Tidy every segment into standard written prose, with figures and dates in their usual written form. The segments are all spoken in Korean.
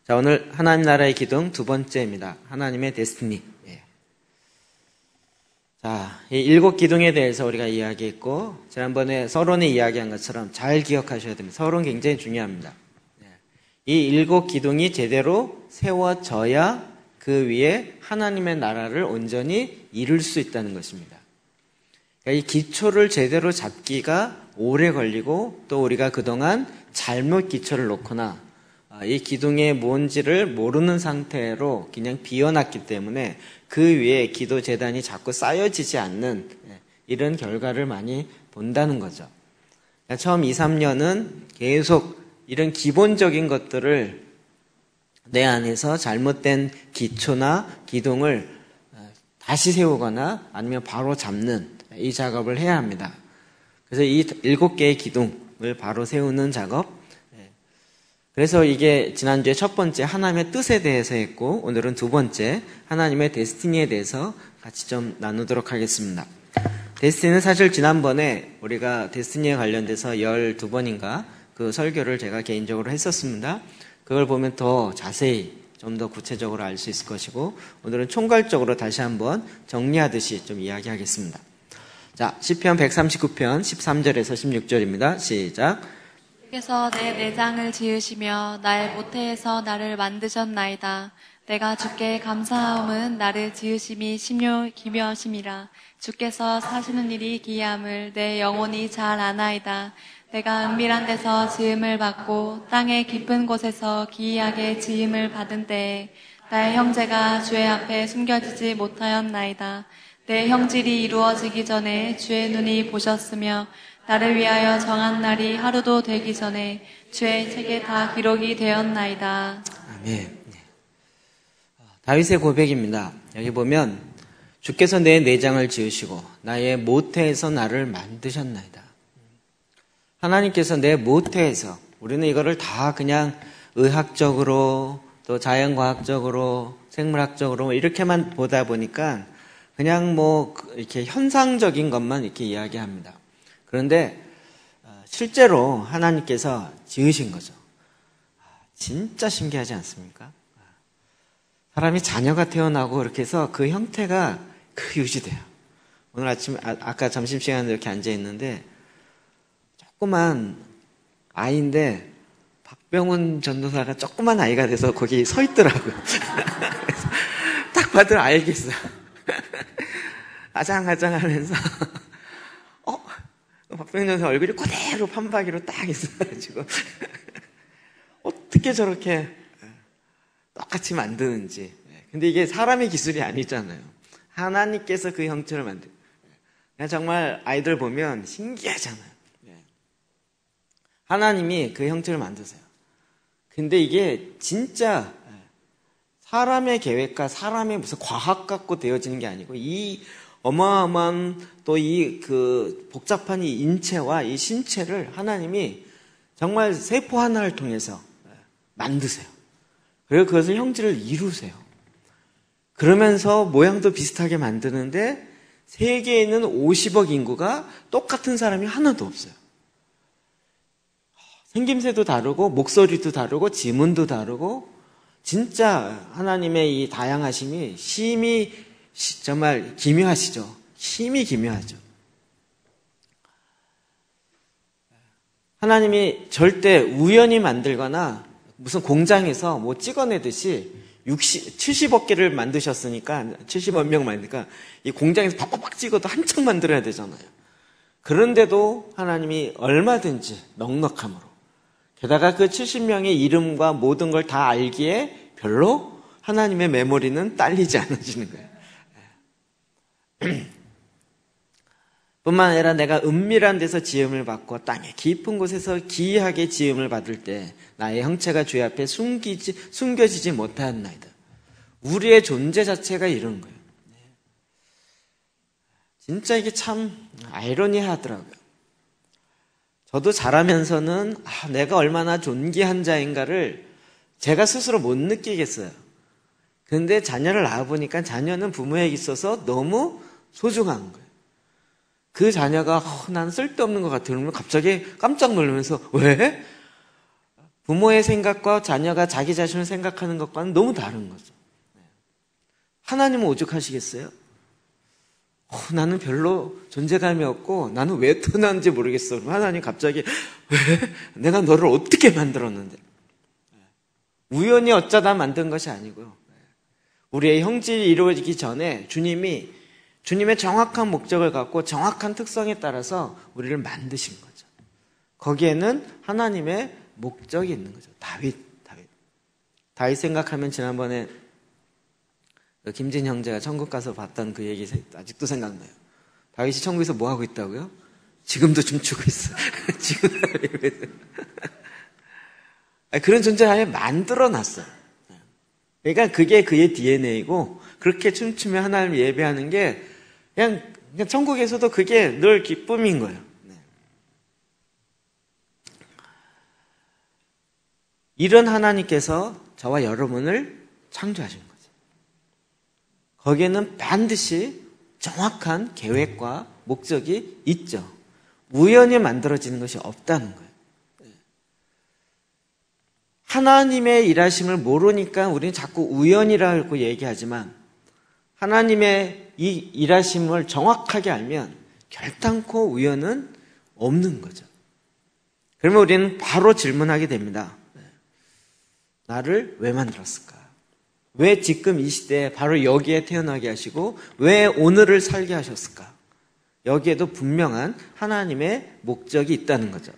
자, 오늘 하나님 나라의 기둥 두 번째입니다. 하나님의 데스티니. 자, 이 일곱 기둥에 대해서 우리가 이야기했고, 지난번에 서론이 이야기한 것처럼 잘 기억하셔야 됩니다. 서론 굉장히 중요합니다. 이 일곱 기둥이 제대로 세워져야 그 위에 하나님의 나라를 온전히 이룰 수 있다는 것입니다. 그러니까 이 기초를 제대로 잡기가 오래 걸리고, 또 우리가 그동안 잘못 기초를 놓거나 이 기둥의 뭔지를 모르는 상태로 그냥 비워놨기 때문에 그 위에 기도 제단이 자꾸 쌓여지지 않는 이런 결과를 많이 본다는 거죠. 처음 2, 3년은 계속 이런 기본적인 것들을 내 안에서 잘못된 기초나 기둥을 다시 세우거나 아니면 바로 잡는 이 작업을 해야 합니다. 그래서 이 7개의 기둥을 바로 세우는 작업, 그래서 이게 지난주에 첫 번째 하나님의 뜻에 대해서 했고, 오늘은 두 번째 하나님의 데스티니에 대해서 같이 좀 나누도록 하겠습니다. 데스티니는 사실 지난번에 우리가 데스티니에 관련돼서 12번인가 그 설교를 제가 개인적으로 했었습니다. 그걸 보면 더 자세히 좀 더 구체적으로 알 수 있을 것이고, 오늘은 총괄적으로 다시 한번 정리하듯이 좀 이야기하겠습니다. 자, 시편 139편 13절에서 16절입니다. 시작. 주께서 내 내장을 지으시며 나의 모태에서 나를 만드셨나이다. 내가 주께 감사함은 나를 지으심이 기묘하심이라. 주께서 사시는 일이 기이함을 내 영혼이 잘 아나이다. 내가 은밀한 데서 지음을 받고 땅의 깊은 곳에서 기이하게 지음을 받은 때에 나의 형제가 주의 앞에 숨겨지지 못하였나이다. 내 형질이 이루어지기 전에 주의 눈이 보셨으며 나를 위하여 정한 날이 하루도 되기 전에 주의 책에 다 기록이 되었나이다. 아멘. 다윗의 고백입니다. 여기 보면 주께서 내 내장을 지으시고 나의 모태에서 나를 만드셨나이다. 하나님께서 내 모태에서, 우리는 이거를 다 그냥 의학적으로 또 자연과학적으로 생물학적으로 이렇게만 보다 보니까 그냥 뭐 이렇게 현상적인 것만 이렇게 이야기합니다. 그런데 실제로 하나님께서 지으신 거죠. 진짜 신기하지 않습니까? 사람이 자녀가 태어나고 이렇게 해서 그 형태가 유지돼요. 오늘 아침, 아까 점심시간에 이렇게 앉아있는데 조그만 아이인데 박병훈 전도사가 조그만 아이가 돼서 거기 서 있더라고요. 그래서 딱 봐도 알겠어요. 아장아장 하면서 박병훈 전도사 얼굴이 그대로 판박이로 딱 있어가지고 어떻게 저렇게 똑같이 만드는지. 근데 이게 사람의 기술이 아니잖아요. 하나님께서 그 형체를 만든. 정말 아이들 보면 신기하잖아요. 하나님이 그 형체를 만드세요. 근데 이게 진짜 사람의 계획과 사람의 무슨 과학 갖고 되어지는 게 아니고 이 어마어마한 또 이 그 복잡한 이 인체와 이 신체를 하나님이 정말 세포 하나를 통해서 만드세요. 그리고 그것을 형질을 이루세요. 그러면서 모양도 비슷하게 만드는데 세계에 있는 50억 인구가 똑같은 사람이 하나도 없어요. 생김새도 다르고 목소리도 다르고 지문도 다르고 진짜 하나님의 이 다양하심이 정말 기묘하시죠. 힘이 기묘하죠. 하나님이 절대 우연히 만들거나 무슨 공장에서 뭐 찍어내듯이 70억 개를 만드셨으니까 70억 명 만드니까 이 공장에서 팍팍팍 찍어도 한참 만들어야 되잖아요. 그런데도 하나님이 얼마든지 넉넉함으로, 게다가 그 70명의 이름과 모든 걸 다 알기에 별로 하나님의 메모리는 딸리지 않으시는 거예요. 뿐만 아니라 내가 은밀한 데서 지음을 받고 땅의 깊은 곳에서 기이하게 지음을 받을 때 나의 형체가 주의 앞에 숨겨지지 못하였나이다. 우리의 존재 자체가 이런 거예요. 진짜 이게 참 아이러니하더라고요. 저도 자라면서는 내가 얼마나 존귀한 자인가를 제가 스스로 못 느끼겠어요. 근데 자녀를 낳아보니까 자녀는 부모에게 있어서 너무 소중한 거예요. 그 자녀가 난 쓸데없는 것 같아. 그러면 갑자기 깜짝 놀라면서 왜? 부모의 생각과 자녀가 자기 자신을 생각하는 것과는 너무 다른 거죠. 하나님은 오죽하시겠어요? 나는 별로 존재감이 없고 나는 왜 태어났는지 모르겠어. 하나님 갑자기 왜? 내가 너를 어떻게 만들었는데? 우연히 어쩌다 만든 것이 아니고요. 우리의 형질이 이루어지기 전에 주님의 정확한 목적을 갖고 정확한 특성에 따라서 우리를 만드신 거죠. 거기에는 하나님의 목적이 있는 거죠. 다윗 생각하면 지난번에 김진 형제가 천국 가서 봤던 그 얘기 아직도 생각나요. 다윗이 천국에서 뭐 하고 있다고요? 지금도 춤추고 있어. 지금 그런 존재를 아예 만들어놨어요. 그러니까 그게 그의 DNA이고 그렇게 춤추며 하나님을 예배하는 게 그냥 천국에서도 그게 늘 기쁨인 거예요. 이런 하나님께서 저와 여러분을 창조하신 거죠. 거기에는 반드시 정확한 계획과 목적이 있죠. 우연히 만들어지는 것이 없다는 거예요. 하나님의 일하심을 모르니까 우리는 자꾸 우연이라고 얘기하지만 하나님의 이 일하심을 정확하게 알면 결단코 우연은 없는 거죠. 그러면 우리는 바로 질문하게 됩니다. 나를 왜 만들었을까? 왜 지금 이 시대에 바로 여기에 태어나게 하시고 왜 오늘을 살게 하셨을까? 여기에도 분명한 하나님의 목적이 있다는 거죠.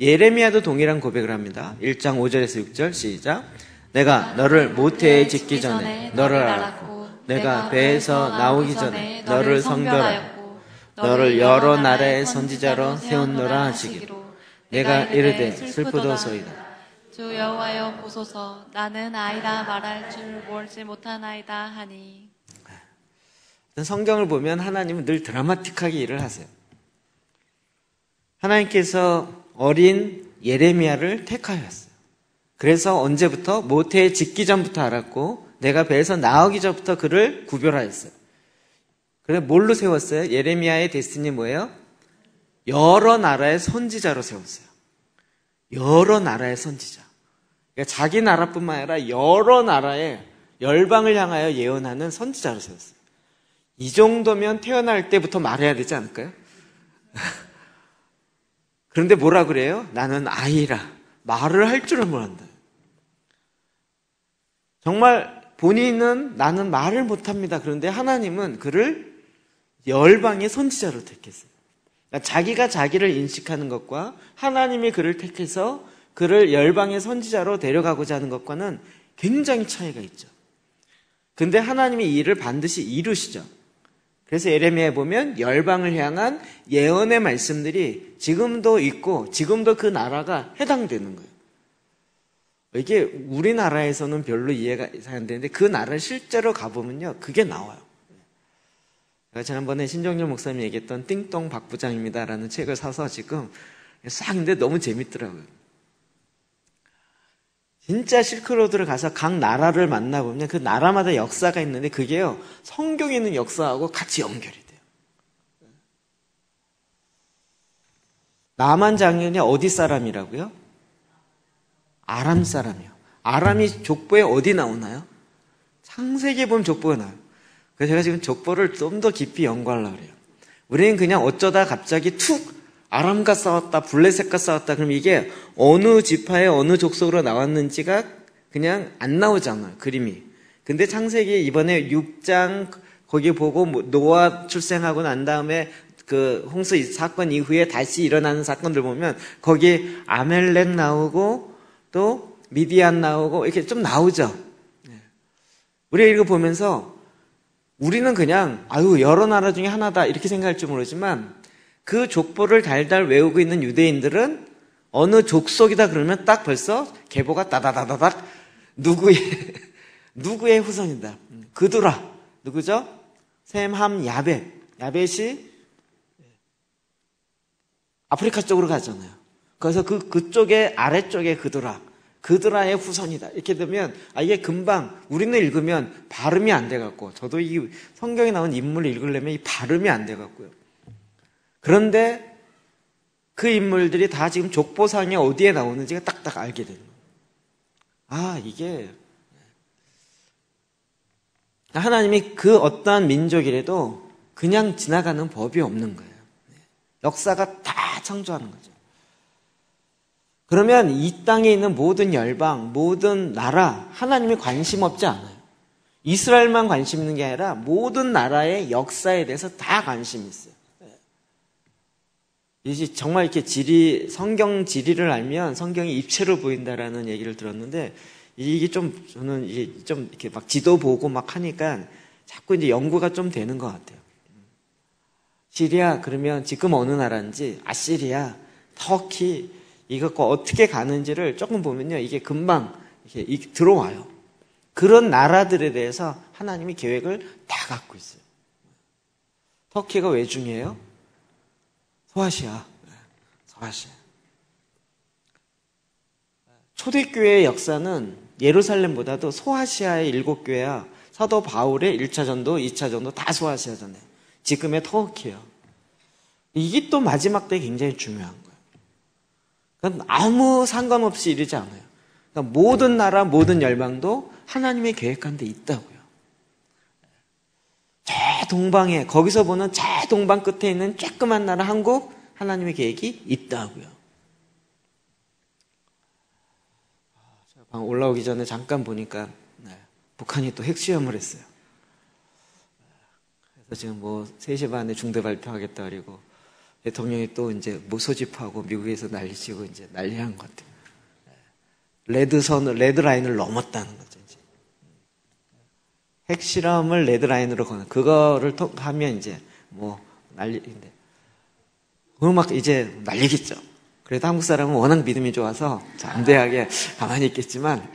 예레미야도 동일한 고백을 합니다. 1장 5절에서 6절 시작. 내가 너를 모태에 짓기 전에 너를 알았고 내가 배에서 나오기 전에 너를 성별하였고 너를 여러 나라의 선지자로 세웠노라 하시기로 내가 이르되 슬프도소이다. 주 여호와여 보소서 나는 아이라 말할 줄 몰지 못하나이다 하니. 성경을 보면 하나님은 늘 드라마틱하게 일을 하세요. 하나님께서 어린 예레미야를 택하였어요. 그래서 언제부터? 모태에 짓기 전부터 알았고 내가 배에서 나오기 전부터 그를 구별하였어요. 그래 뭘로 세웠어요? 예레미야의 데스티니 뭐예요? 여러 나라의 선지자로 세웠어요. 여러 나라의 선지자. 그러니까 자기 나라뿐만 아니라 여러 나라의 열방을 향하여 예언하는 선지자로 세웠어요. 이 정도면 태어날 때부터 말해야 되지 않을까요? 그런데 뭐라 그래요? 나는 아이라. 말을 할 줄은 모른다. 정말 본인은 나는 말을 못합니다. 그런데 하나님은 그를 열방의 선지자로 택했어요. 그러니까 자기가 자기를 인식하는 것과 하나님이 그를 택해서 그를 열방의 선지자로 데려가고자 하는 것과는 굉장히 차이가 있죠. 근데 하나님이 이 일을 반드시 이루시죠. 그래서 예레미야에 보면 열방을 향한 예언의 말씀들이 지금도 있고 지금도 그 나라가 해당되는 거예요. 이게 우리나라에서는 별로 이해가 안 되는데 그 나라를 실제로 가보면요 그게 나와요. 제가 지난번에 신정렬 목사님이 얘기했던 띵동 박부장입니다라는 책을 사서 지금 싹 근데 너무 재밌더라고요. 진짜 실크로드를 가서 각 나라를 만나보면 그 나라마다 역사가 있는데 그게요 성경에 있는 역사하고 같이 연결이 돼요. 나만 장군이 어디 사람이라고요? 아람 사람이요. 아람이 족보에 어디 나오나요? 창세기에 보면 족보가 나와요. 그래서 제가 지금 족보를 좀 더 깊이 연구하려고 그래요. 우리는 그냥 어쩌다 갑자기 툭 아람과 싸웠다, 블레셋과 싸웠다. 그럼 이게 어느 지파의 어느 족속으로 나왔는지가 그냥 안 나오잖아요, 그림이. 근데 창세기 이번에 6장 거기 보고 노아 출생하고 난 다음에 그 홍수 사건 이후에 다시 일어나는 사건들 보면 거기 아멜렉 나오고 또 미디안 나오고 이렇게 좀 나오죠. 우리가 이거 보면서 우리는 그냥 여러 나라 중에 하나다 이렇게 생각할지 모르지만 그 족보를 달달 외우고 있는 유대인들은 어느 족속이다 그러면 딱 벌써 계보가 따다다다닥 누구의 후손이다. 그두라 누구죠? 셈, 함, 야벳. 야벳이 아프리카 쪽으로 가잖아요. 그래서 그쪽에 아래쪽에 그두라의 후손이다. 이렇게 되면 이게 금방 우리는 읽으면 발음이 안 돼갖고 저도 이 성경에 나온 인물을 읽으려면 이 발음이 안 돼갖고요. 그런데 그 인물들이 다 지금 족보상에 어디에 나오는지가 딱딱 알게 되는 거예요. 이게 하나님이 그 어떠한 민족이라도 그냥 지나가는 법이 없는 거예요. 역사가 다 창조하는 거죠. 그러면 이 땅에 있는 모든 열방, 모든 나라, 하나님이 관심 없지 않아요. 이스라엘만 관심 있는 게 아니라 모든 나라의 역사에 대해서 다 관심이 있어요. 이제 정말 이렇게 성경 지리를 알면 성경이 입체로 보인다라는 얘기를 들었는데, 이게 저는 이게 좀 이렇게 막 지도 보고 막 하니까 자꾸 이제 연구가 좀 되는 것 같아요. 시리아, 그러면 지금 어느 나라인지, 아시리아, 터키, 이것과 어떻게 가는지를 조금 보면요, 이게 금방 이렇게 들어와요. 그런 나라들에 대해서 하나님이 계획을 다 갖고 있어요. 터키가 왜 중요해요? 소아시아. 초대교회의 역사는 예루살렘보다도 소아시아의 7교회야. 사도 바울의 1차 전도, 2차 전도 다 소아시아잖아요. 지금의 터키예요. 이게 또 마지막 때 굉장히 중요한 거예요. 그러니까 아무 상관없이 이러지 않아요. 그러니까 모든 나라, 모든 열방도 하나님의 계획한 데 있다고요. 저 동방에, 거기서 보는 저 동방 끝에 있는 쬐끄만 나라 한국, 하나님의 계획이 있다고요. 방 올라오기 전에 잠깐 보니까 북한이 또 핵시험을 했어요. 그래서 지금 3시 반에 중대 발표하겠다 그리고 대통령이 또 이제 소집하고 미국에서 난리치고 이제 난리한 것 같아요. 레드라인을 넘었다는 거죠, 이제. 핵실험을 레드라인으로 거는, 그거를 하면 이제 난리인데. 그거 막 이제 난리겠죠. 그래도 한국 사람은 워낙 믿음이 좋아서 잠대하게 가만히 있겠지만,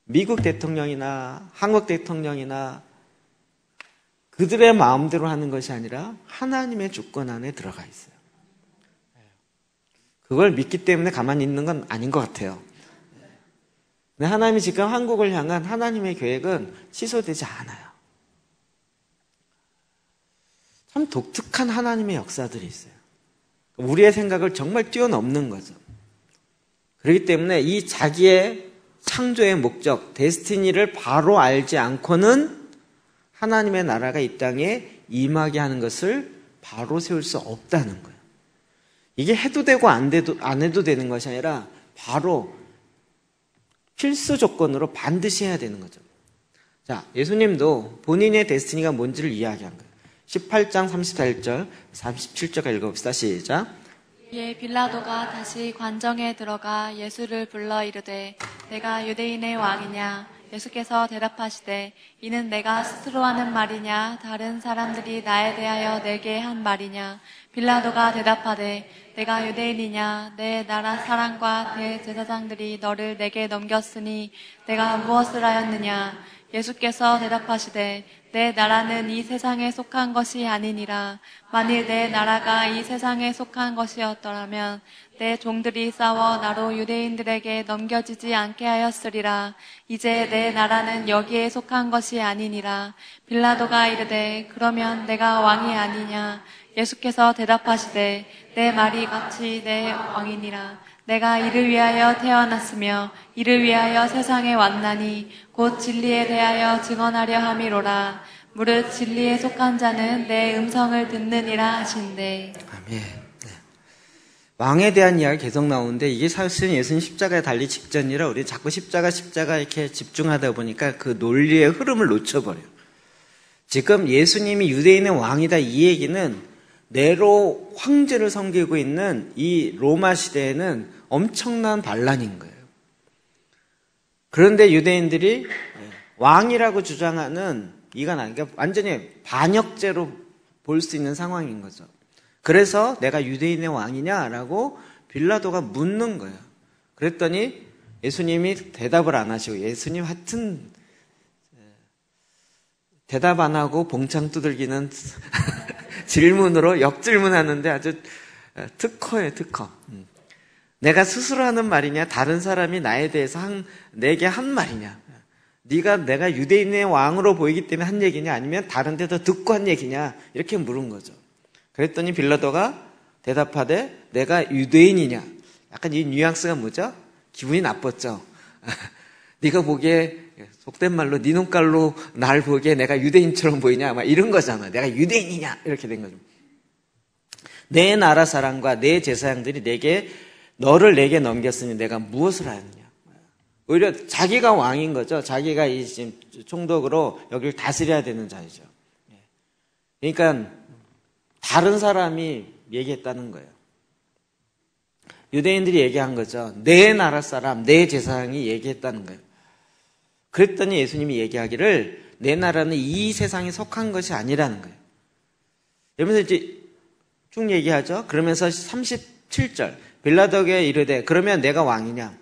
미국 대통령이나 한국 대통령이나 그들의 마음대로 하는 것이 아니라 하나님의 주권 안에 들어가 있어요. 그걸 믿기 때문에 가만히 있는 건 아닌 것 같아요. 근데 하나님이 지금 한국을 향한 하나님의 계획은 취소되지 않아요. 참 독특한 하나님의 역사들이 있어요. 우리의 생각을 정말 뛰어넘는 거죠. 그렇기 때문에 이 자기의 창조의 목적, 데스티니를 바로 알지 않고는 하나님의 나라가 이 땅에 임하게 하는 것을 바로 세울 수 없다는 거예요. 이게 해도 되고 안 해도 되는 것이 아니라 바로 필수 조건으로 반드시 해야 되는 거죠. 자, 예수님도 본인의 데스티니가 뭔지를 이야기한 거예요. 18장 34절, 37절 읽어봅시다. 시작. 이에 빌라도가 다시 관정에 들어가 예수를 불러 이르되 내가 유대인의 왕이냐? 예수께서 대답하시되 이는 내가 스스로 하는 말이냐? 다른 사람들이 나에 대하여 내게 한 말이냐? 빌라도가 대답하되 내가 유대인이냐? 내 나라 사람과 대제사장들이 너를 내게 넘겼으니 내가 무엇을 하였느냐? 예수께서 대답하시되 내 나라는 이 세상에 속한 것이 아니니라. 만일 내 나라가 이 세상에 속한 것이었더라면 내 종들이 싸워 나로 유대인들에게 넘겨지지 않게 하였으리라. 이제 내 나라는 여기에 속한 것이 아니니라. 빌라도가 이르되 그러면 내가 왕이 아니냐? 예수께서 대답하시되 내 말이 같이 내 왕이니라. 내가 이를 위하여 태어났으며 이를 위하여 세상에 왔나니 곧 진리에 대하여 증언하려 함이로라. 무릇 진리에 속한 자는 내 음성을 듣느니라 하신대. 아멘. 왕에 대한 이야기 계속 나오는데 이게 사실은 예수님 십자가에 달리 직전이라 우리 자꾸 십자가 이렇게 집중하다 보니까 그 논리의 흐름을 놓쳐버려요. 지금 예수님이 유대인의 왕이다 이 얘기는 네로 황제를 섬기고 있는 이 로마 시대에는 엄청난 반란인 거예요. 그런데 유대인들이 왕이라고 주장하는 이건 아니니까 완전히 반역죄로 볼 수 있는 상황인 거죠. 그래서 내가 유대인의 왕이냐라고 빌라도가 묻는 거예요. 그랬더니 예수님이 대답을 안 하시고 예수님 하여튼 대답 안 하고 봉창 두들기는 질문으로 역질문하는데 아주 특허예요, 특허. 내가 스스로 하는 말이냐, 다른 사람이 나에 대해서 내게 한 말이냐. 내가 유대인의 왕으로 보이기 때문에 한 얘기냐, 아니면 다른 데서 듣고 한 얘기냐, 이렇게 물은 거죠. 그랬더니 빌라도가 대답하되 내가 유대인이냐. 약간 이 뉘앙스가 뭐죠? 기분이 나빴죠. 네가 보기에 속된 말로 네 눈깔로 날 보기에 내가 유대인처럼 보이냐 막 이런 거잖아. 내가 유대인이냐 이렇게 된 거죠. 내 나라 사람과 내 제사장들이 너를 내게 넘겼으니 내가 무엇을 하였느냐. 오히려 자기가 왕인 거죠. 자기가 이 지금 총독으로 여기를 다스려야 되는 자이죠. 그러니까 다른 사람이 얘기했다는 거예요. 유대인들이 얘기한 거죠. 내 나라 사람, 내 제사장이 얘기했다는 거예요. 그랬더니 예수님이 얘기하기를 내 나라는 이 세상에 속한 것이 아니라는 거예요. 이러면서 이제 쭉 얘기하죠. 그러면서 37절 빌라도에게 이르되 그러면 내가 왕이냐?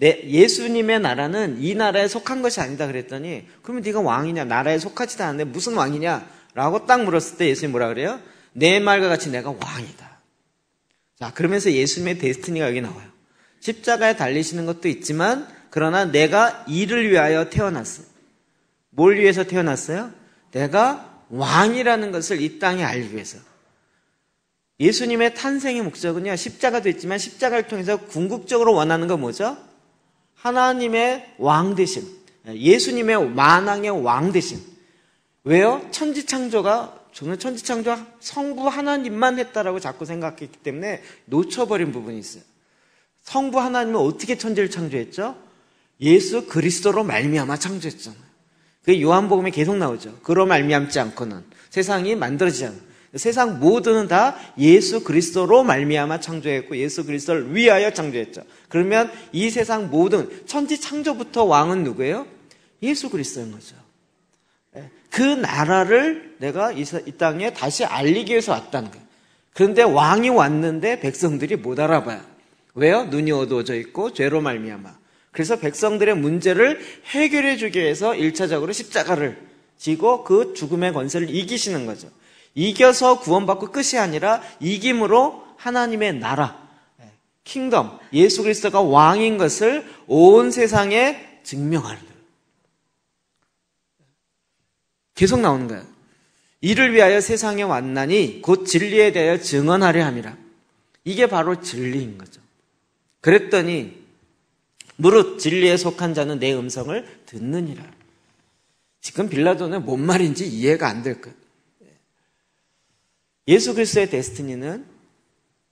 예수님의 나라는 이 나라에 속한 것이 아니다 그랬더니 그러면 네가 왕이냐? 나라에 속하지도 않는데 무슨 왕이냐? 라고 딱 물었을 때 예수님이 뭐라 그래요? 내 말과 같이 내가 왕이다. 자, 그러면서 예수님의 데스티니가 여기 나와요. 십자가에 달리시는 것도 있지만 그러나 내가 이를 위하여 태어났어요. 뭘 위해서 태어났어요? 내가 왕이라는 것을 이 땅에 알기 위해서. 예수님의 탄생의 목적은요, 십자가도 있지만 십자가를 통해서 궁극적으로 원하는 건 뭐죠? 하나님의 왕 되심. 예수님의 만왕의 왕 되심. 왜요? 저는 천지창조 성부 하나님만 했다라고 자꾸 생각했기 때문에 놓쳐버린 부분이 있어요. 성부 하나님은 어떻게 천지를 창조했죠? 예수 그리스도로 말미암아 창조했잖아요. 그게 요한복음에 계속 나오죠. 그로 말미암지 않고는 세상이 만들어지지 않아요. 세상 모두는 다 예수 그리스도로 말미암아 창조했고 예수 그리스도를 위하여 창조했죠. 그러면 이 세상 모든 천지 창조부터 왕은 누구예요? 예수 그리스도인 거죠. 그 나라를 내가 이 땅에 다시 알리기 위해서 왔다는 거예요. 그런데 왕이 왔는데 백성들이 못 알아봐요. 왜요? 눈이 어두워져 있고 죄로 말미암아. 그래서 백성들의 문제를 해결해 주기 위해서 1차적으로 십자가를 지고 그 죽음의 권세를 이기시는 거죠. 이겨서 구원받고 끝이 아니라 이김으로 하나님의 나라, 킹덤, 예수 그리스도가 왕인 것을 온 세상에 증명하는 거예요. 계속 나오는 거예요. 이를 위하여 세상에 왔나니 곧 진리에 대하여 증언하려 함이라. 이게 바로 진리인 거죠. 그랬더니 무릇 진리에 속한 자는 내 음성을 듣느니라. 지금 빌라도는 뭔 말인지 이해가 안 될 거예요. 예수 그리스도의 데스티니는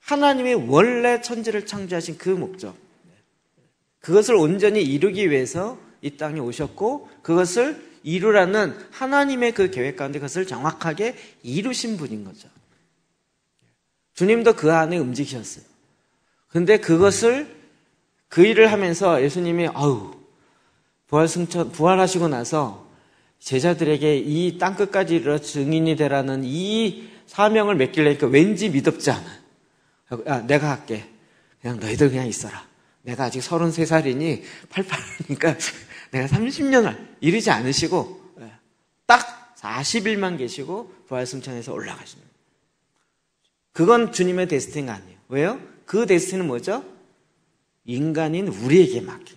하나님이 원래 천지를 창조하신 그 목적, 그것을 온전히 이루기 위해서 이 땅에 오셨고 그것을 이루라는 하나님의 그 계획 가운데 그것을 정확하게 이루신 분인 거죠. 주님도 그 안에 움직이셨어요. 그런데 그것을 그 일을 하면서 예수님이 부활하시고 나서 제자들에게 이 땅끝까지 이르러 증인이 되라는 이 사명을 맡기려니까 왠지 미덥지 않아요. 내가 할게. 그냥 너희들 그냥 있어라. 내가 아직 33살이니 팔팔하니까 내가 30년을 이르지 않으시고 딱 40일만 계시고 부활승천에서 올라가시는 거예요. 그건 주님의 데스티니가 아니에요. 왜요? 그 데스티니는 뭐죠? 인간인 우리에게 맡긴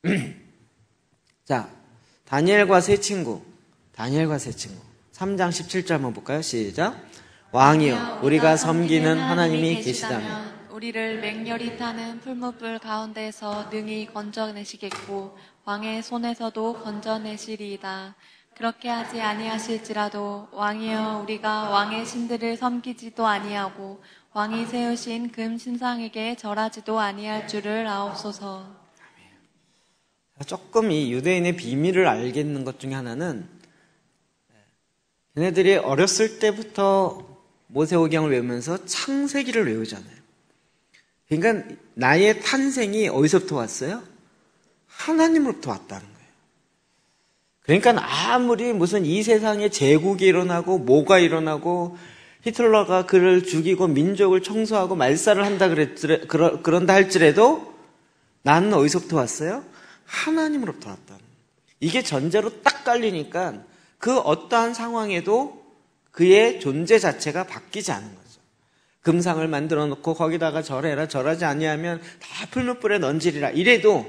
거죠. 자, 다니엘과 세 친구 3장 17절 한번 볼까요? 시작. 왕이여 우리가 섬기는 하나님이 계시다면 우리를 맹렬히 타는 풀무불 가운데서 능히 건져내시겠고 왕의 손에서도 건져내시리이다. 그렇게 하지 아니하실지라도 왕이여 우리가 왕의 신들을 섬기지도 아니하고 왕이 세우신 금 신상에게 절하지도 아니할 줄을 아옵소서. 조금 이 유대인의 비밀을 알겠는 것 중에 하나는 걔네들이 어렸을 때부터 모세오경을 외우면서 창세기를 외우잖아요. 그러니까 나의 탄생이 어디서부터 왔어요? 하나님으로부터 왔다는 거예요. 그러니까 아무리 무슨 이 세상에 제국이 일어나고 뭐가 일어나고 히틀러가 그를 죽이고 민족을 청소하고 말살을 한다 그런다 할지라도 나는 어디서부터 왔어요? 하나님으로부터 왔다는 거예요. 이게 전제로 딱 깔리니까 그 어떠한 상황에도 그의 존재 자체가 바뀌지 않은 거죠. 금상을 만들어 놓고 거기다가 절해라, 절하지 아니하면 다 풀무불에 던지리라 이래도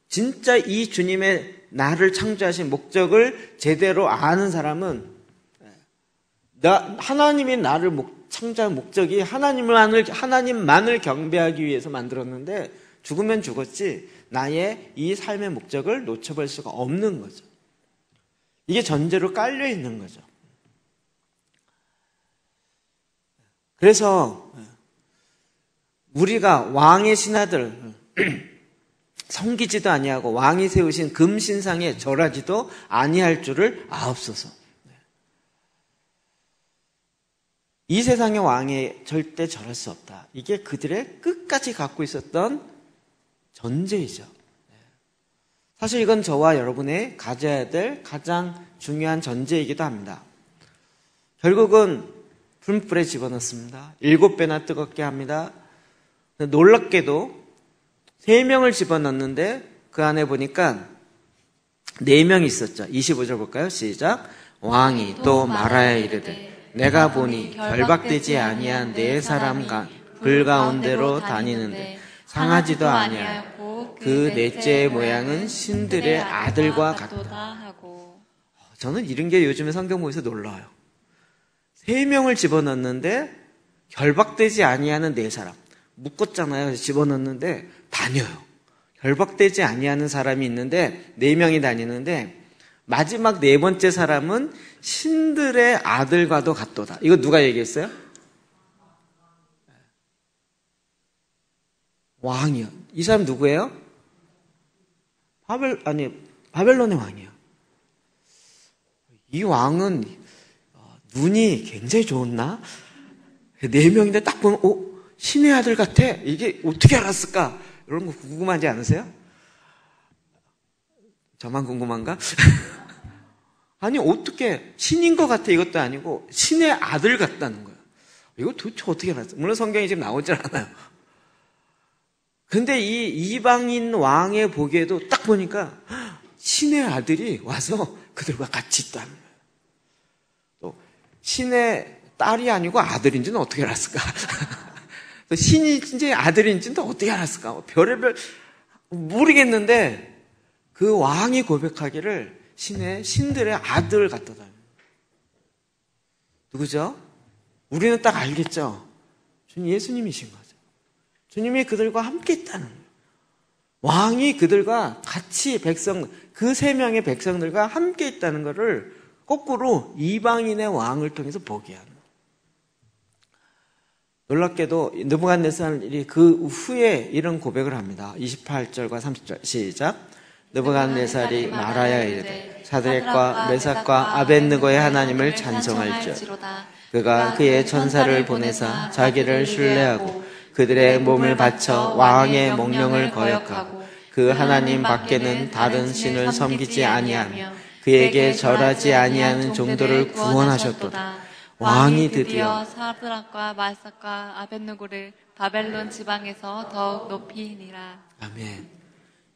진짜 이 주님의 나를 창조하신 목적을 제대로 아는 사람은 하나님이 나를 창조한 목적이 하나님만을 경배하기 위해서 만들었는데 죽으면 죽었지 나의 이 삶의 목적을 놓쳐볼 수가 없는 거죠. 이게 전제로 깔려 있는 거죠. 그래서 우리가 왕의 신하들 섬기지도 아니하고 왕이 세우신 금신상에 절하지도 아니할 줄을 아옵소서. 이 세상의 왕에 절대 절할 수 없다. 이게 그들의 끝까지 갖고 있었던 전제이죠. 사실 이건 저와 여러분의 가져야 될 가장 중요한 전제이기도 합니다. 결국은 풀무불에 집어넣습니다. 7배나 뜨겁게 합니다. 놀랍게도 3명을 집어넣는데 그 안에 보니까 4명이 있었죠. 25절 볼까요? 시작. 왕이 또 말하여 이르되 내가 보니 결박되지 아니한 네 사람과 불 가운데로 다니는데 상하지도 아니하고 그 넷째의 모양은 신들의 아들과 같다 하고. 저는 이런 게 요즘에 성경 보면서 놀라워요. 3명을 집어넣는데 결박되지 아니하는 4사람. 묶었잖아요. 그래서 집어넣는데 다녀요. 결박되지 아니하는 사람이 있는데 4명이 다니는데 마지막 4번째 사람은 신들의 아들과도 같도다. 이거 누가 얘기했어요? 왕이요. 이 사람 누구예요? 바벨론의 왕이요. 이 왕은 눈이 굉장히 좋았나? 4명인데 딱 보면 신의 아들 같아. 이게 어떻게 알았을까? 이런 거 궁금하지 않으세요? 저만 궁금한가? 아니 어떻게 신인 것 같아 이것도 아니고 신의 아들 같다는 거예요. 이거 도대체 어떻게 알았어? 물론 성경이 지금 나오질 않아요. 근데 이 이방인 왕의 보기에도 딱 보니까 신의 아들이 와서 그들과 같이 있다는 거예요. 또 신의 딸이 아니고 아들인지는 어떻게 알았을까? 또 신인지 아들인지는 어떻게 알았을까? 별의별 모르겠는데 그 왕이 고백하기를 신들의 아들 같다다. 누구죠? 우리는 딱 알겠죠? 주님 예수님이신 거죠. 주님이 그들과 함께 있다는 거예요. 왕이 그들과 같이 그 3명의 백성들과 함께 있다는 것을 거꾸로 이방인의 왕을 통해서 보게 하는 거예요. 놀랍게도 느부갓네살이 그 후에 이런 고백을 합니다. 28절과 30절 시작. 느부갓네살이 말하여 이르되 사드락과 메삭과 아벳느고의 하나님을 찬송할지어다. 그가 그의 천사를 보내사 자기를 신뢰하고 그들의 몸을 바쳐 왕의 몽령을 거역하고 그 하나님 밖에는 다른 신을 섬기지 아니하며 그에게 절하지 아니하는 종들을 구원하셨도다. 왕이 드디어 사드락과 메삭과 아벳느고를 바벨론 지방에서 더욱 높이니라. 아멘.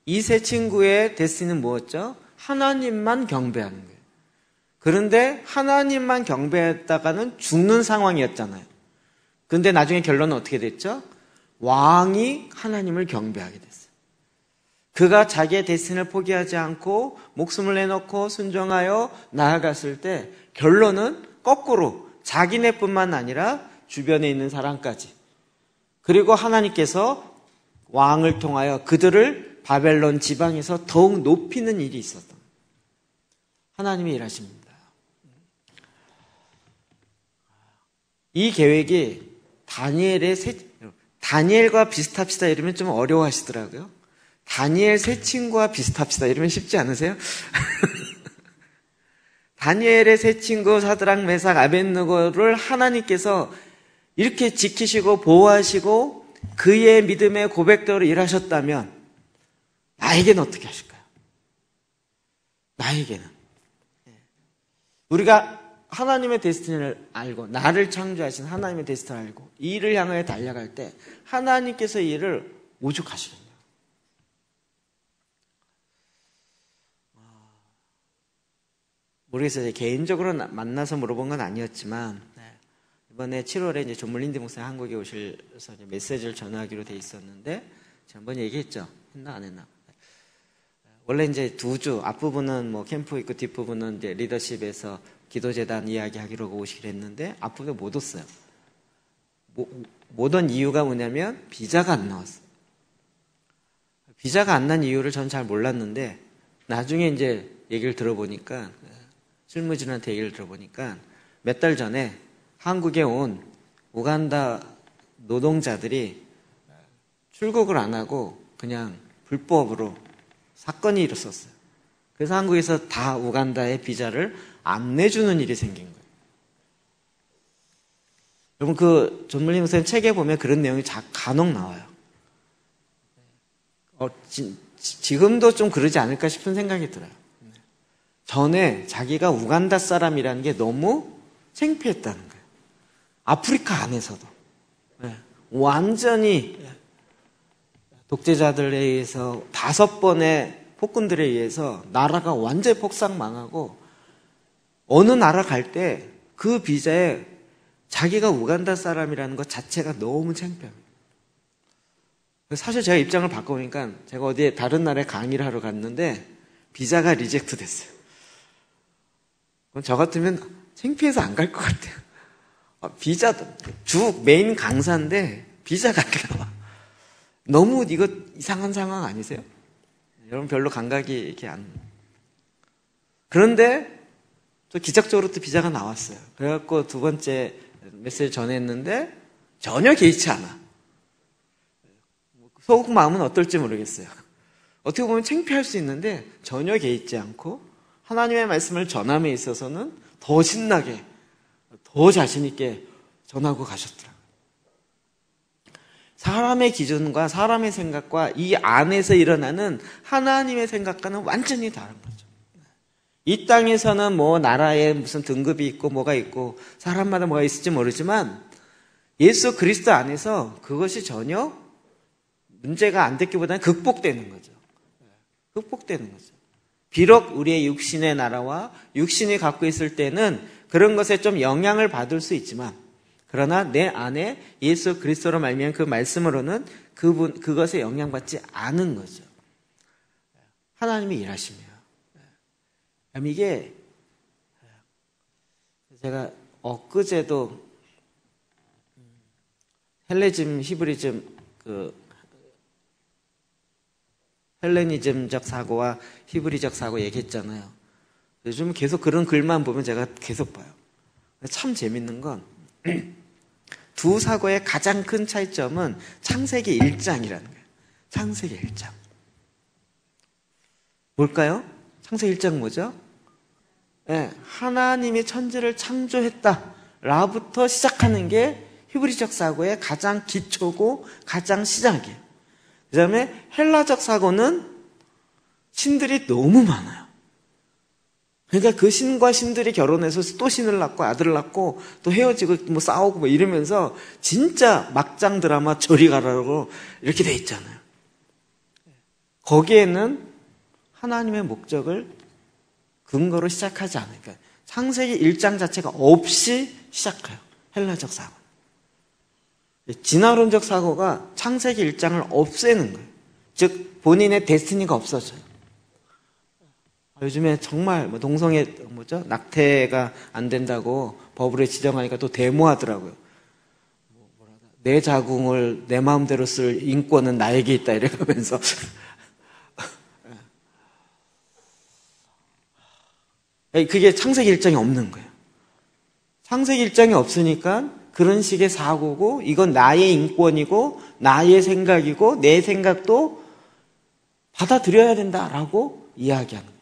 이 세 친구의 데스티니는 뭐였죠? 하나님만 경배하는 거예요. 그런데 하나님만 경배했다가는 죽는 상황이었잖아요. 그런데 나중에 결론은 어떻게 됐죠? 왕이 하나님을 경배하게 됐어요. 그가 자기의 데스티니를 포기하지 않고 목숨을 내놓고 순종하여 나아갔을 때 결론은 거꾸로 자기네뿐만 아니라 주변에 있는 사람까지, 그리고 하나님께서 왕을 통하여 그들을 바벨론 지방에서 더욱 높이는 일이 있었던 하나님이 일하십니다. 이 계획이 다니엘과 비슷합시다 이러면 좀 어려워하시더라고요. 다니엘 세 친구와 비슷합시다 이러면 쉽지 않으세요? 다니엘의 세 친구 사드락 메삭 아벳느고를 하나님께서 이렇게 지키시고 보호하시고 그의 믿음의 고백대로 일하셨다면 나에게는 어떻게 하실까요? 나에게는 우리가 하나님의 데스티니를 알고 나를 창조하신 하나님의 데스티니를 알고 이 일을 향하여 달려갈 때 하나님께서 이 일을 오죽하시겠냐. 모르겠어요. 개인적으로 만나서 물어본 건 아니었지만 이번에 7월에 이제 존 물린디 목사님 한국에 오셔서 메시지를 전하기로 돼 있었는데 제가 한번 얘기했죠. 했나 안 했나? 원래 이제 2주 앞부분은 뭐 캠프 있고 뒷부분은 이제 리더십에서 기도재단 이야기하기로 오시기로 했는데 앞부분에 못 왔어요. 못 온 이유가 뭐냐면 비자가 안 나왔어요. 비자가 안 난 이유를 전 잘 몰랐는데 나중에 이제 얘기를 들어보니까, 실무진한테 얘기를 들어보니까 몇 달 전에 한국에 온 우간다 노동자들이 출국을 안 하고 그냥 불법으로 사건이 일었었어요. 그래서 한국에서 다 우간다의 비자를 안 내주는 일이 생긴 거예요. 여러분, 그 존물림 선생님 책에 보면 그런 내용이 간혹 나와요. 지금도 좀 그러지 않을까 싶은 생각이 들어요. 전에 자기가 우간다 사람이라는 게 너무 창피했다는 거예요. 아프리카 안에서도. 완전히 독재자들에 의해서 5번의 폭군들에 의해서 나라가 완전히 폭삭망하고, 어느 나라 갈 때 그 비자에 자기가 우간다 사람이라는 것 자체가 너무 창피합니다. 사실 제가 입장을 바꿔보니까, 제가 어디에 다른 나라에 강의를 하러 갔는데 비자가 리젝트 됐어요. 그럼 저 같으면 창피해서 안 갈 것 같아요. 비자, 메인 강사인데 비자가 안 나와. 너무 이거 이상한 상황 아니세요? 여러분 별로 감각이 이렇게 안. 그런데 또 기적적으로 또 비자가 나왔어요. 그래갖고 두 번째 메시지 전했는데 전혀 개의치 않아. 속 마음은 어떨지 모르겠어요. 어떻게 보면 창피할 수 있는데 전혀 개의치 않고 하나님의 말씀을 전함에 있어서는 더 신나게, 더 자신 있게 전하고 가셨더라고요. 사람의 기준과 사람의 생각과 이 안에서 일어나는 하나님의 생각과는 완전히 다른 거죠. 이 땅에서는 뭐 나라에 무슨 등급이 있고 뭐가 있고 사람마다 뭐가 있을지 모르지만 예수 그리스도 안에서 그것이 전혀 문제가 안 됐기보다는 극복되는 거죠. 극복되는 거죠. 비록 우리의 육신의 나라와 육신이 갖고 있을 때는 그런 것에 좀 영향을 받을 수 있지만, 그러나 내 안에 예수 그리스도로 말미암은 그 말씀으로는 그것에 영향받지 않은 거죠. 하나님이 일하시며. 이게 제가 엊그제도 헬레즘, 히브리즘, 헬레니즘적 사고와 히브리적 사고 얘기했잖아요. 요즘 계속 그런 글만 보면 제가 계속 봐요. 참 재밌는 건 두 사고의 가장 큰 차이점은 창세기 1장이라는 거예요. 창세기 1장. 뭘까요? 창세기 1장 뭐죠? 네, 하나님이 천지를 창조했다라부터 시작하는 게 히브리적 사고의 가장 기초고 가장 시작이에요. 그 다음에 헬라적 사고는 신들이 너무 많아요. 그러니까 그 신과 신들이 결혼해서 또 신을 낳고 아들을 낳고 또 헤어지고 뭐 싸우고 뭐 이러면서 진짜 막장 드라마 저리 가라고 이렇게 돼 있잖아요. 거기에는 하나님의 목적을 근거로 시작하지 않으니까 창세기 1장 자체가 없이 시작해요. 헬라적 사고. 진화론적 사고가 창세기 1장을 없애는 거예요. 즉 본인의 데스티니가 없어져요. 요즘에 정말 뭐 동성애 낙태가 안 된다고 법으로 지정하니까 또 데모하더라고요. 내 자궁을 내 마음대로 쓸 인권은 나에게 있다 이래가면서 그게 창세기 1장이 없는 거예요. 창세기 1장이 없으니까 그런 식의 사고고, 이건 나의 인권이고 나의 생각이고 내 생각도 받아들여야 된다라고 이야기하는 거예요.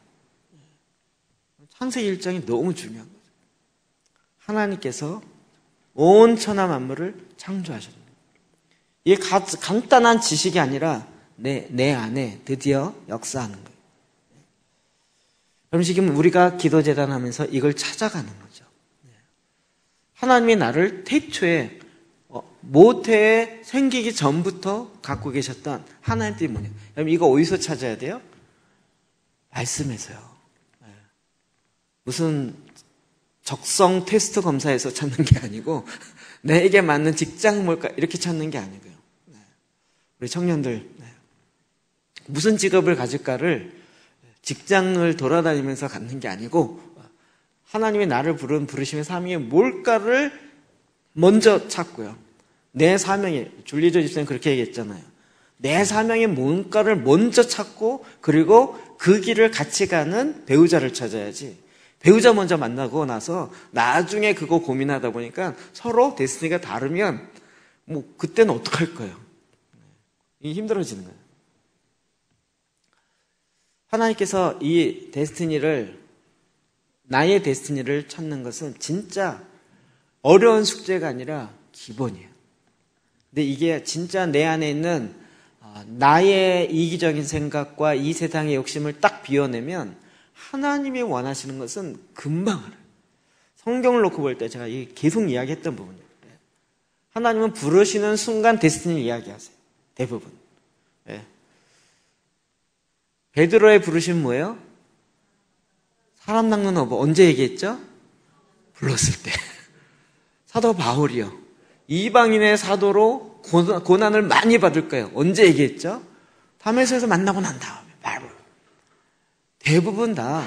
창세기 1장이 너무 중요한 거죠. 하나님께서 온 천하 만물을 창조하셨습니다. 이게 간단한 지식이 아니라 내 안에 드디어 역사하는 거예요. 그럼 지금 우리가 기도재단 하면서 이걸 찾아가는 거죠. 하나님이 나를 태초에 모태에 생기기 전부터 갖고 계셨던 하나님 뜻이 뭐냐? 그럼 이거 어디서 찾아야 돼요? 말씀에서요. 무슨 적성 테스트 검사에서 찾는 게 아니고 내게 맞는 직장 뭘까 이렇게 찾는 게 아니고요. 우리 청년들 무슨 직업을 가질까를 직장을 돌아다니면서 갖는 게 아니고 하나님이 나를 부르심의 삶이 뭘까를 먼저 찾고요. 내 사명이, 줄리저 집사님 그렇게 얘기했잖아요. 내 사명의 뭔가를 먼저 찾고 그리고 그 길을 같이 가는 배우자를 찾아야지. 배우자 먼저 만나고 나서 나중에 그거 고민하다 보니까 서로 데스티니가 다르면 뭐 그때는 어떡할 거예요? 이게 힘들어지는 거예요. 하나님께서 이 데스티니를, 나의 데스티니를 찾는 것은 진짜 어려운 숙제가 아니라 기본이에요. 근데 이게 진짜 내 안에 있는 나의 이기적인 생각과 이 세상의 욕심을 딱 비워내면 하나님이 원하시는 것은 금방 알아요. 성경을 놓고 볼 때 제가 계속 이야기했던 부분이에요. 하나님은 부르시는 순간 데스티니를 이야기하세요. 대부분. 베드로의 부르심은 뭐예요? 사람 낚는 어부. 언제 얘기했죠? 불렀을 때. 사도 바울이요. 이방인의 사도로 고난을 많이 받을 거예요. 언제 얘기했죠? 다메섹에서 만나고 난 다음에 바로. 대부분 다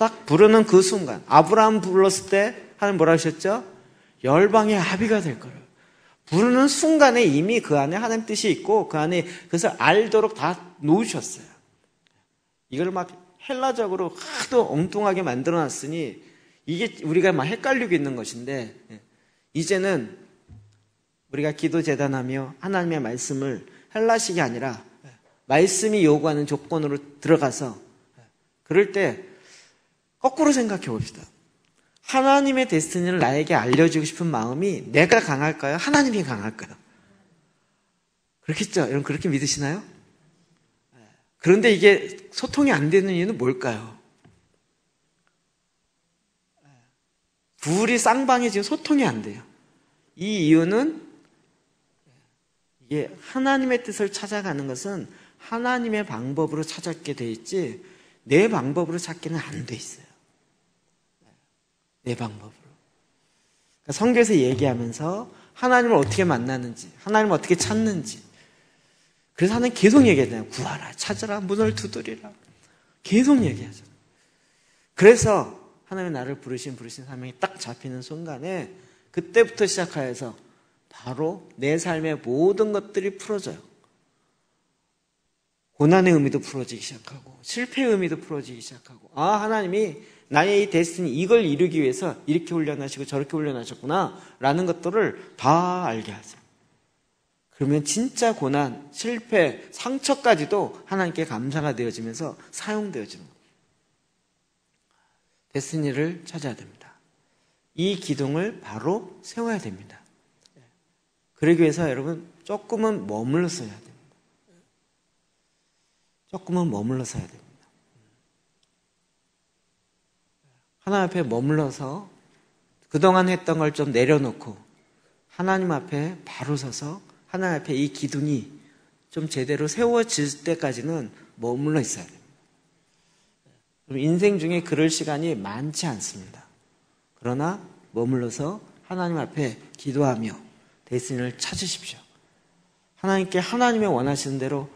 딱 부르는 그 순간. 아브라함 불렀을 때 하나님 뭐라 하셨죠? 열방의 아비가 될 거예요. 부르는 순간에 이미 그 안에 하나님 뜻이 있고 그 안에 그것을 알도록 다 놓으셨어요. 이걸 막 헬라적으로 하도 엉뚱하게 만들어놨으니 이게 우리가 막 헷갈리고 있는 것인데, 이제는 우리가 기도 재단하며 하나님의 말씀을 헬라식이 아니라 말씀이 요구하는 조건으로 들어가서, 그럴 때 거꾸로 생각해 봅시다. 하나님의 데스티니를 나에게 알려주고 싶은 마음이 내가 강할까요? 하나님이 강할까요? 그렇겠죠? 여러분 그렇게 믿으시나요? 그런데 이게 소통이 안 되는 이유는 뭘까요? 둘이 쌍방이 지금 소통이 안 돼요. 이 이유는 이게 하나님의 뜻을 찾아가는 것은 하나님의 방법으로 찾게 돼 있지 내 방법으로 찾기는 안 돼 있어요. 내 방법으로. 그러니까 성경에서 얘기하면서 하나님을 어떻게 만나는지, 하나님을 어떻게 찾는지. 그래서 하나님 계속 얘기하잖아요. 구하라, 찾아라, 문을 두드리라. 계속 얘기하잖아요. 그래서 하나님이 나를 부르신 사명이 딱 잡히는 순간에 그때부터 시작하여서 바로 내 삶의 모든 것들이 풀어져요. 고난의 의미도 풀어지기 시작하고 실패의 의미도 풀어지기 시작하고, 아, 하나님이 나의 이 데스티니 이걸 이루기 위해서 이렇게 훈련하시고 저렇게 훈련하셨구나 라는 것들을 다 알게 하세요. 그러면 진짜 고난, 실패, 상처까지도 하나님께 감사가 되어지면서 사용되어지는 겁니다. 데스티니를 찾아야 됩니다. 이 기둥을 바로 세워야 됩니다. 그러기 위해서 여러분 조금은 머물러서 해야 됩니다. 조금은 머물러서 해야 됩니다. 하나님 앞에 머물러서 그동안 했던 걸 좀 내려놓고 하나님 앞에 바로 서서 하나님 앞에 이 기둥이 좀 제대로 세워질 때까지는 머물러 있어야 됩니다. 인생 중에 그럴 시간이 많지 않습니다. 그러나 머물러서 하나님 앞에 기도하며 데스티니를 찾으십시오. 하나님께 하나님의 원하시는 대로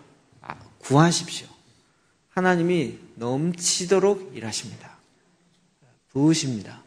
구하십시오. 하나님이 넘치도록 일하십니다. 부으십니다.